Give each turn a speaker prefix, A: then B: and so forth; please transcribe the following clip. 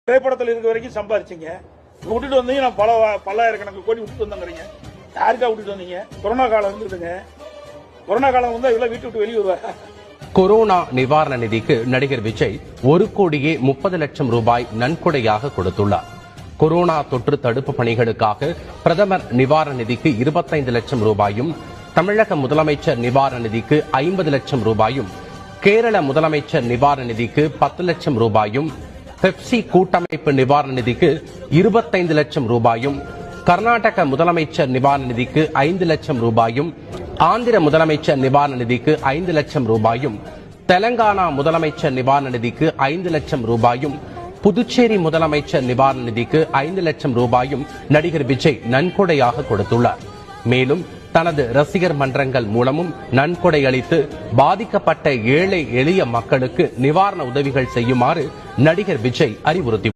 A: திரைப்படத்தில் இருக்க வரைக்கும் சம்பாரிச்சிங்க, விட்டுட்டு வந்தீங்க. நான் பல்லாயிரக்கணக்கு கோடி விட்டுட்டு வந்தேங்கிறீங்க. யாருக்கா விட்டுட்டு வந்தீங்க? கொரோனா காலம் இருந்துட்டுங்க. கொரோனா காலம் வந்து இதெல்லாம் வீட்டு விட்டு வெளியே வருவார்.
B: கொரோனா நிவாரண நிதிக்கு நடிகர் விஜய் 1,30,00,000 ரூபாய் நன்கொடையாக கொடுத்துள்ளார். கொரோனா தொற்று தடுப்பு பணிகளுக்காக பிரதமர் நிவாரண நிதிக்கு 25 லட்சம் ரூபாயும், தமிழக முதலமைச்சர் நிவாரண நிதிக்கு 50 லட்சம் ரூபாயும், கேரள முதலமைச்சர் நிவாரண நிதிக்கு 10 லட்சம் ரூபாயும், பெப்சி கூட்டமைப்பு நிவாரண நிதிக்கு 25 லட்சம் ரூபாயும், கர்நாடக முதலமைச்சர் நிவாரண நிதிக்கு 5 லட்சம் ரூபாயும், ஆந்திர முதலமைச்சர் நிவாரண நிதிக்கு 5 லட்சம் ரூபாயும், தெலங்கானா முதலமைச்சர் நிவாரண நிதிக்கு 5 லட்சம் ரூபாயும், புதுச்சேரி முதலமைச்சர் நிவாரண நிதிக்கு 5 லட்சம் ரூபாயும் நடிகர் விஜய் நன்கொடையாக கொடுத்துள்ளார். மேலும் தனது ரசிகர் மன்றங்கள் மூலமும் நன்கொடை அளித்து பாதிக்கப்பட்ட ஏழை எளிய மக்களுக்கு நிவாரண உதவிகள் செய்யுமாறு நடிகர் விஜய் அறிவுறுத்தி